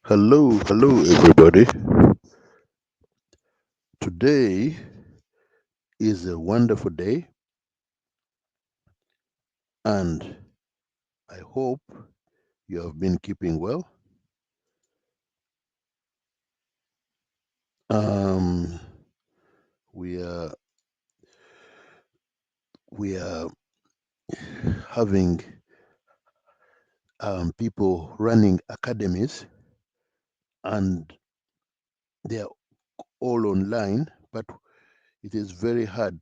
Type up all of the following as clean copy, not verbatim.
Hello, everybody. Today is a wonderful day, and I hope you have been keeping well. Um, we are we are having people running academies, and they are all online, but it is very hard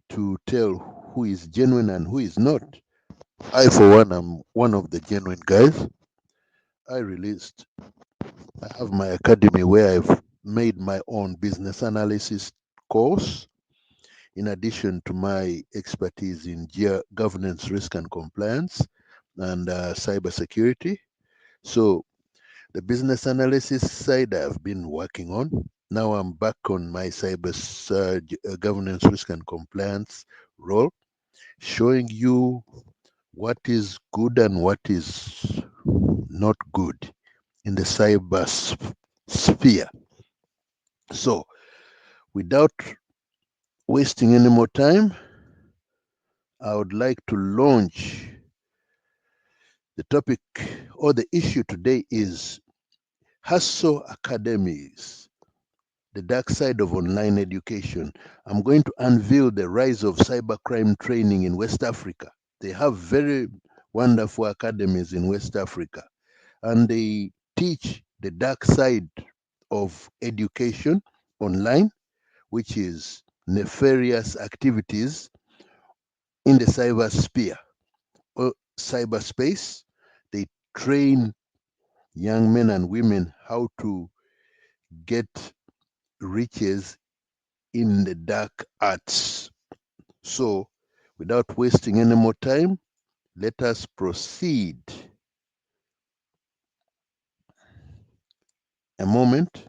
to tell who is genuine and who is not. I, for one, am one of the genuine guys. I released I have my academy where I've made my own business analysis course in addition to my expertise in governance, risk, and compliance and cybersecurity. So, the business analysis side I've been working on. Now I'm back on my governance, risk, and compliance role, showing you what is good and what is not good in the sphere. So, without wasting any more time, I would like to launch the topic or the issue today is Hustle Academies, the dark side of online education. I'm going to unveil the rise of cybercrime training in West Africa. They have very wonderful academies in West Africa, and they teach the dark side of education online, which is nefarious activities in the cybersphere or cyberspace. They train young men and women how to get riches in the dark arts. So, without wasting any more time, let us proceed. A moment.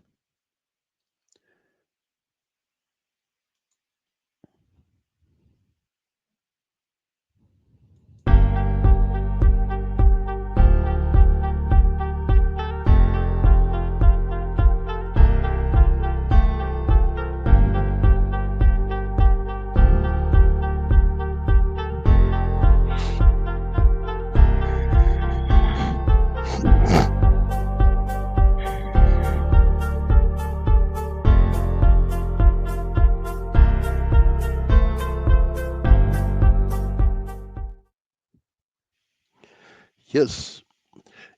Yes,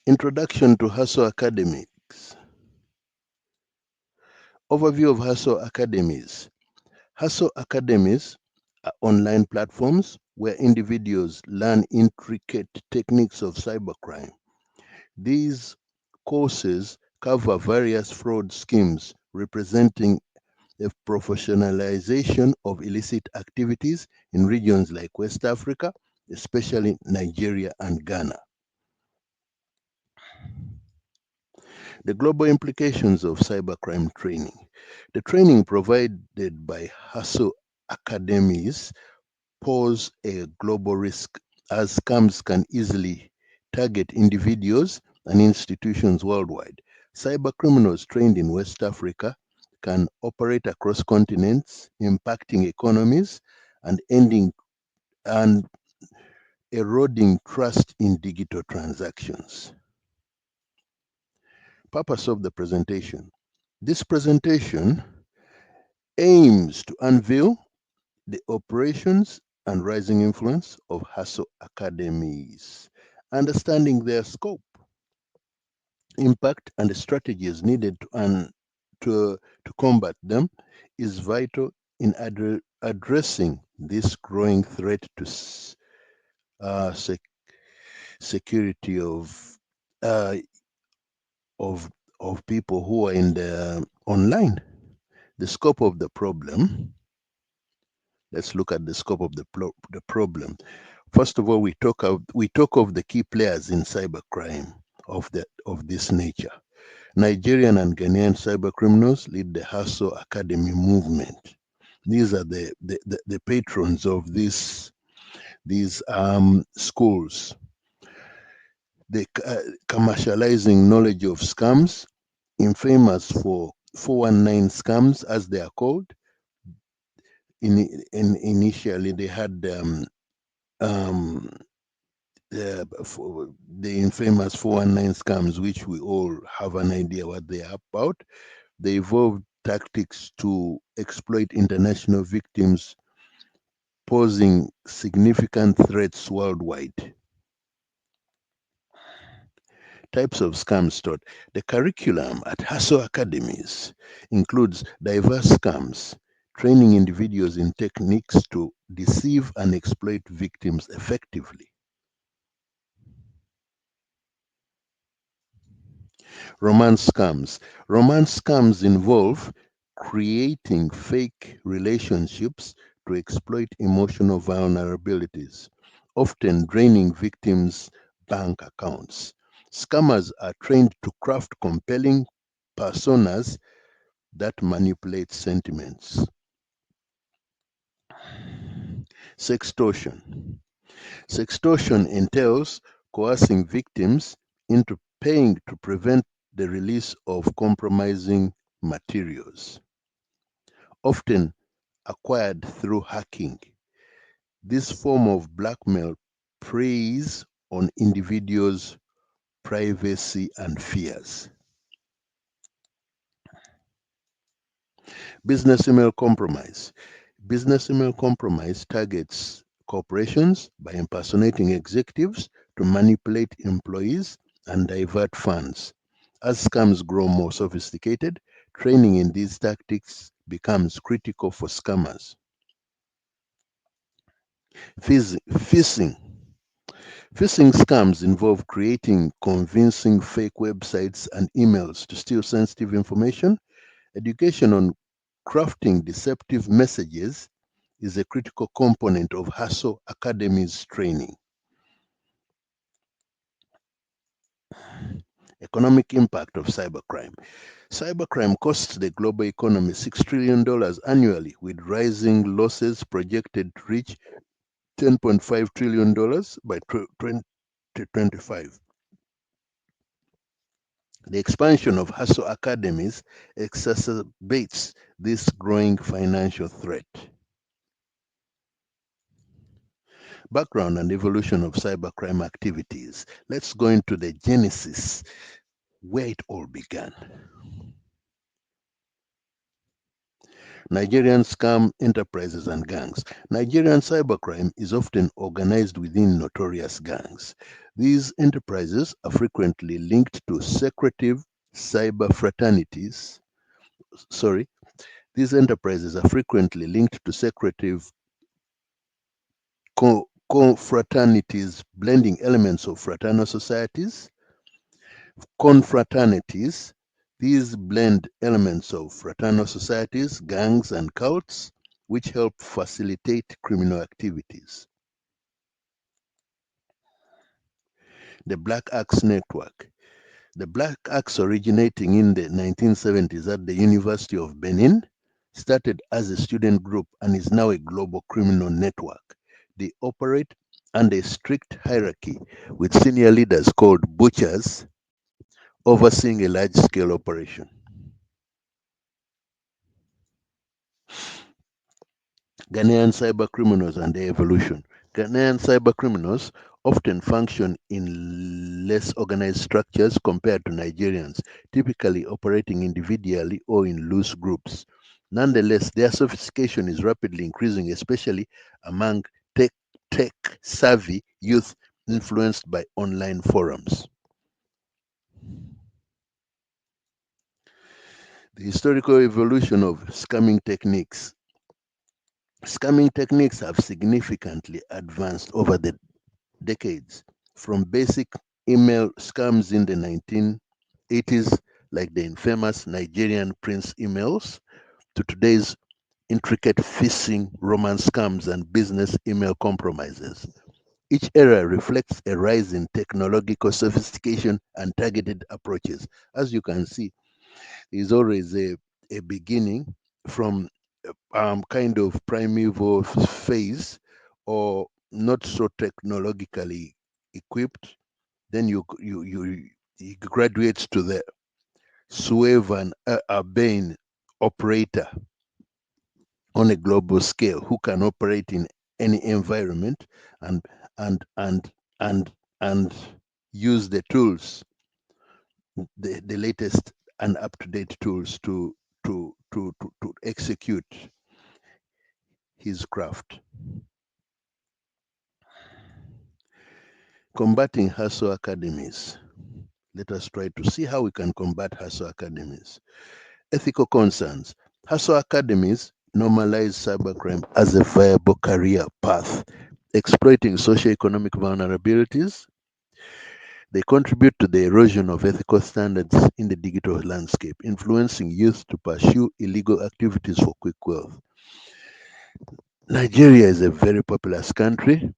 Introduction to Hustle Academics. Overview of Hustle Academies. Hustle Academies are online platforms where individuals learn intricate techniques of cybercrime. These courses cover various fraud schemes representing the professionalization of illicit activities in regions like West Africa, especially Nigeria and Ghana. The global implications of cybercrime training. The training provided by Hustle Academies pose a global risk as scams can easily target individuals and institutions worldwide. Cybercriminals trained in West Africa can operate across continents, impacting economies and ending and eroding trust in digital transactions. Purpose of the presentation. This presentation aims to unveil the operations and rising influence of Hustle Academies, understanding their scope, impact, and the strategies needed to combat them is vital in addressing this growing threat to uh, sec- security uh, of of people who are in the online. The scope of the problem. Let's look at the scope of the problem. First of all, we talk of the key players in cybercrime of this nature. Nigerian and Ghanaian cybercriminals lead the Hustle Academy movement. These are the patrons of these schools. They commercializing knowledge of scams infamous for 419 scams, as they are called. Initially, they had um, the infamous 419 scams, which we all have an idea what they are about. They evolved tactics to exploit international victims, posing significant threats worldwide. Types of scams taught. The curriculum at Hustle Academies includes diverse scams, training individuals in techniques to deceive and exploit victims effectively. Romance scams. Romance scams involve creating fake relationships to exploit emotional vulnerabilities, often draining victims' bank accounts. Scammers are trained to craft compelling personas that manipulate sentiments. Sextortion. Sextortion entails coercing victims into paying to prevent the release of compromising materials, often acquired through hacking. This form of blackmail preys on individuals' privacy and fears. Business email compromise. Business email compromise targets corporations by impersonating executives to manipulate employees and divert funds. As scams grow more sophisticated, training in these tactics becomes critical for scammers. Phishing. Phishing scams involve creating convincing fake websites and emails to steal sensitive information. Education on crafting deceptive messages is a critical component of Hustle Academy's training. Economic impact of cybercrime. Cybercrime costs the global economy $6 trillion annually, with rising losses projected to reach $10.5 trillion by 2025. The expansion of Hustle Academies exacerbates this growing financial threat. Background and evolution of cybercrime activities. Let's go into the genesis, where it all began. Nigerian scam enterprises and gangs. Nigerian cybercrime is often organized within notorious gangs. These enterprises are frequently linked to secretive cyber fraternities. Sorry, these enterprises are frequently linked to secretive confraternities, blending elements of fraternal societies. Confraternities, these blend elements of fraternal societies, gangs, and cults, which help facilitate criminal activities. The Black Axe Network. The Black Axe, originating in the 1970s at the University of Benin, started as a student group and is now a global criminal network. They operate under a strict hierarchy, with senior leaders called butchers overseeing a large-scale operation. Ghanaian cybercriminals and their evolution. Ghanaian cybercriminals often function in less organized structures compared to Nigerians, typically operating individually or in loose groups. Nonetheless, their sophistication is rapidly increasing, especially among tech, tech savvy youth influenced by online forums. The historical evolution of scamming techniques. Scamming techniques have significantly advanced over the decades, from basic email scams in the 1980s, like the infamous Nigerian Prince emails, to today's intricate phishing, romance scams, and business email compromises. Each era reflects a rise in technological sophistication and targeted approaches. As you can see, there's always a beginning from kind of primeval phase or not so technologically equipped, then you graduate to the swerve an urbane operator on a global scale who can operate in any environment and and and and and use the tools, the latest and up-to-date tools to execute his craft. Combating hustle academies. Let us try to see how we can combat hustle academies. Ethical concerns. Hustle academies normalize cybercrime as a viable career path, exploiting socioeconomic vulnerabilities. They contribute to the erosion of ethical standards in the digital landscape, influencing youth to pursue illegal activities for quick wealth. Nigeria is a very populous country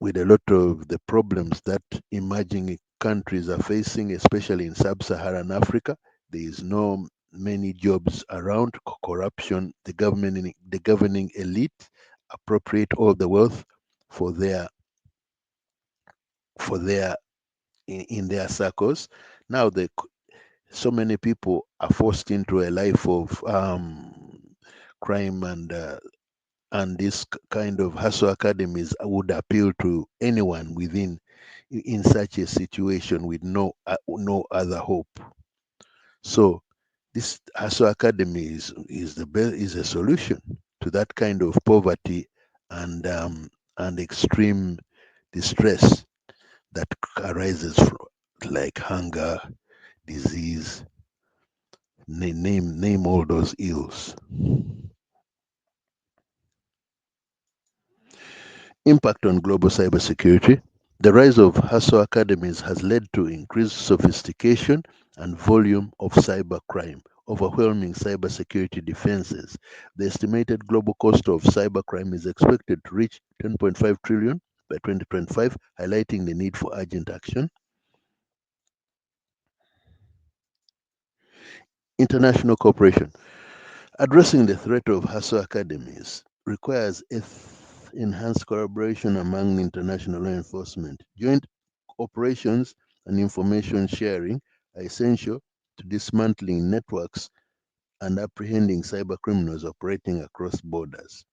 with a lot of the problems that emerging countries are facing, especially in sub-Saharan Africa. There is no many jobs around, corruption, the governing elite appropriate all the wealth for their in their circles. Now so many people are forced into a life of crime, and this kind of hustle academies would appeal to anyone in such a situation with no other hope. So this hustle academy is a solution to that kind of poverty and extreme distress that arises from, like hunger, disease, name all those ills. Impact on global cybersecurity. The rise of hustle academies has led to increased sophistication and volume of cybercrime, overwhelming cybersecurity defenses. The estimated global cost of cybercrime is expected to reach 10.5 trillion by 2025, highlighting the need for urgent action. International cooperation. Addressing the threat of hustle academies requires enhanced collaboration among international law enforcement. Joint operations and information sharing are essential to dismantling networks and apprehending cybercriminals operating across borders.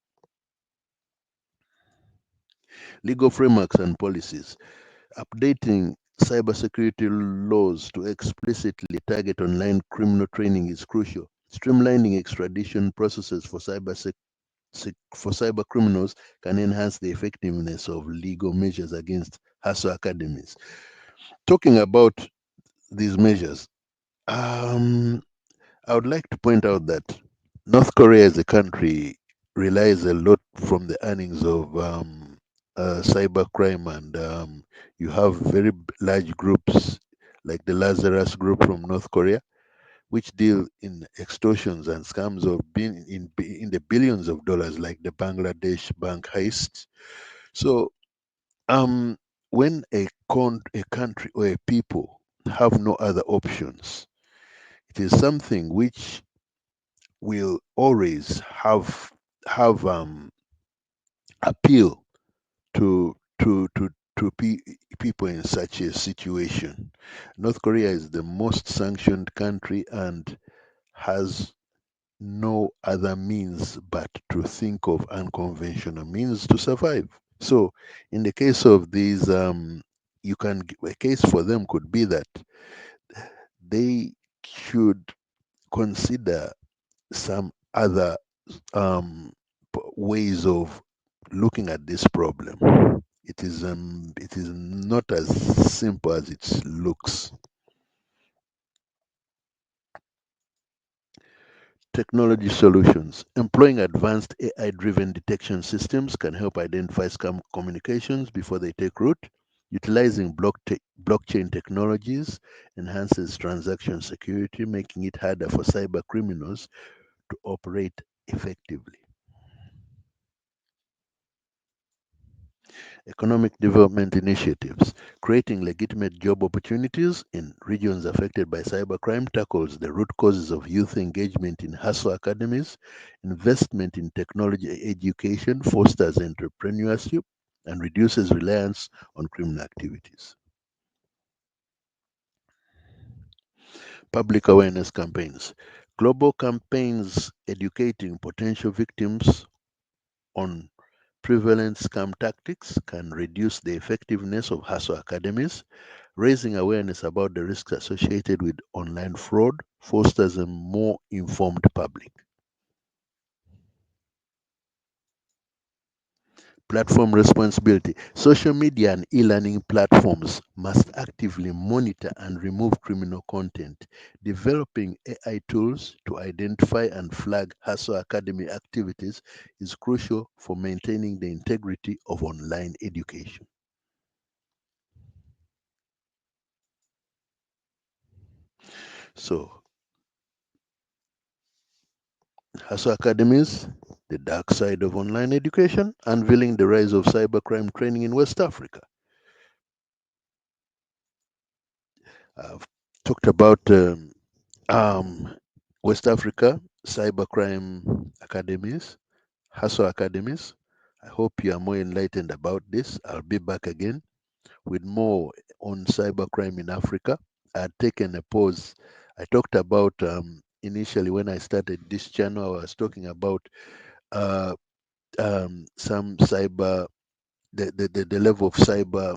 Legal frameworks and policies. Updating cybersecurity laws to explicitly target online criminal training is crucial. Streamlining extradition processes for cyber criminals can enhance the effectiveness of legal measures against hustle academies. Talking about these measures, um, I would like to point out that North Korea as a country relies a lot from the earnings of cybercrime, and you have very large groups like the Lazarus Group from North Korea, which deal in extortions and scams of being in the billions of dollars, like the Bangladesh bank heist. So, um, when a country or a people have no other options, it is something which will always have appeal to people in such a situation. North Korea is the most sanctioned country and has no other means but to think of unconventional means to survive. So, in the case of these, a case for them could be that they should consider some other ways of looking at this problem. It is not as simple as it looks. Technology solutions. Employing advanced AI driven detection systems can help identify scam communications before they take root. Utilizing blockchain technologies enhances transaction security, making it harder for cyber criminals to operate effectively. Economic development initiatives. Creating legitimate job opportunities in regions affected by cybercrime tackles the root causes of youth engagement in hustle academies. Investment in technology education fosters entrepreneurship and reduces reliance on criminal activities. Public awareness campaigns. Global campaigns educating potential victims on prevalent scam tactics can reduce the effectiveness of hustle academies. Raising awareness about the risks associated with online fraud fosters a more informed public. Platform responsibility. Social media and e-learning platforms must actively monitor and remove criminal content. Developing AI tools to identify and flag Hustle Academy activities is crucial for maintaining the integrity of online education. So, Hustle Academies, the dark side of online education, unveiling the rise of cybercrime training in West Africa. I've talked about West Africa cybercrime academies, hustle academies. I hope you are more enlightened about this. I'll be back again with more on cybercrime in Africa. I had taken a pause. I talked about initially when I started this channel, I was talking about uh, some cyber, the level of cyber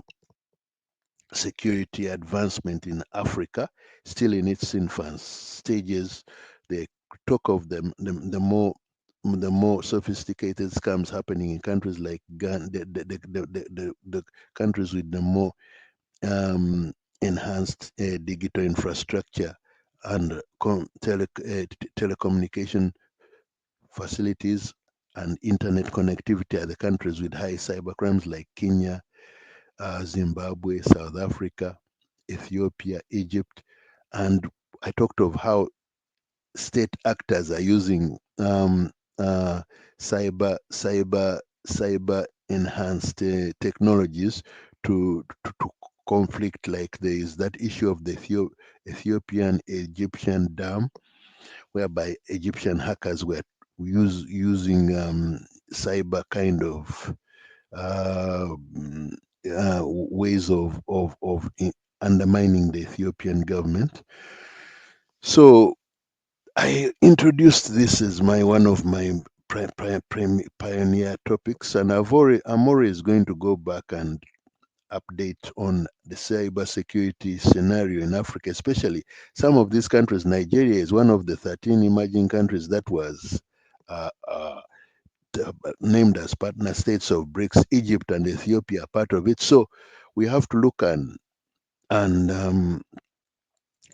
security advancement in Africa, still in its infant stages. They talk of the more sophisticated scams happening in countries like Ghana, the countries with the more enhanced digital infrastructure and telecommunication facilities and internet connectivity are the countries with high cybercrimes like Kenya, Zimbabwe, South Africa, Ethiopia, Egypt, and I talked of how state actors are using uh, cyber enhanced technologies to conflict. Like there is that issue of the Ethiopian Egyptian dam, whereby Egyptian hackers were using cyber kind of uh, mm, ways of undermining the Ethiopian government. So I introduced this as my one of my pioneer topics, and I'm always going to go back and update on the cyber security scenario in Africa, especially some of these countries. Nigeria is one of the 13 emerging countries that was uh, uh, named as partner states of BRICS. Egypt and Ethiopia are part of it. So we have to look and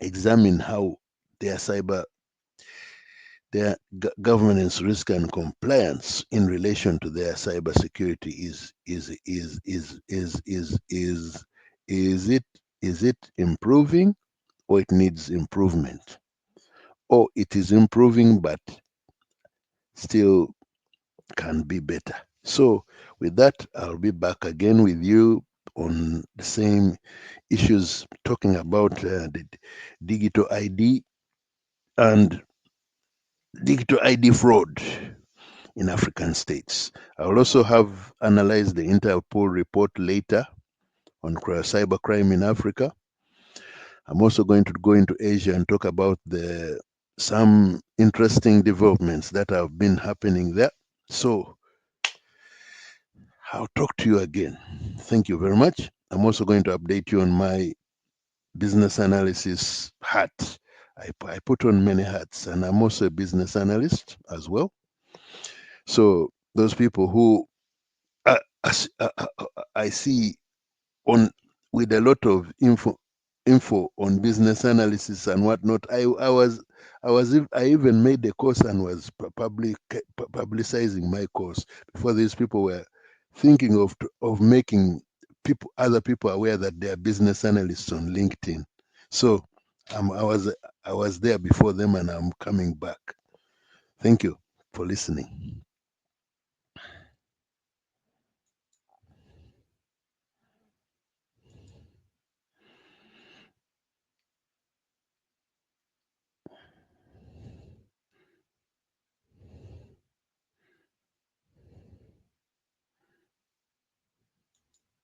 examine how their cyber their governance, risk, and compliance in relation to their cybersecurity is it improving, or it needs improvement, or it is improving but still can be better. So with that, I'll be back again with you on the same issues, talking about the digital ID and digital ID fraud in African states. I will also have analyzed the Interpol report later on cybercrime in Africa. I'm also going to go into Asia and talk about the some interesting developments that have been happening there. So I'll talk to you again. Thank you very much. I'm also going to update you on my business analysis hat. I put on many hats, and I'm also a business analyst as well. So those people who I see on with a lot of info on business analysis and whatnot. I even made a course and was publicizing my course before these people were thinking of making other people aware that they are business analysts on LinkedIn. So I was there before them, and I'm coming back. Thank you for listening.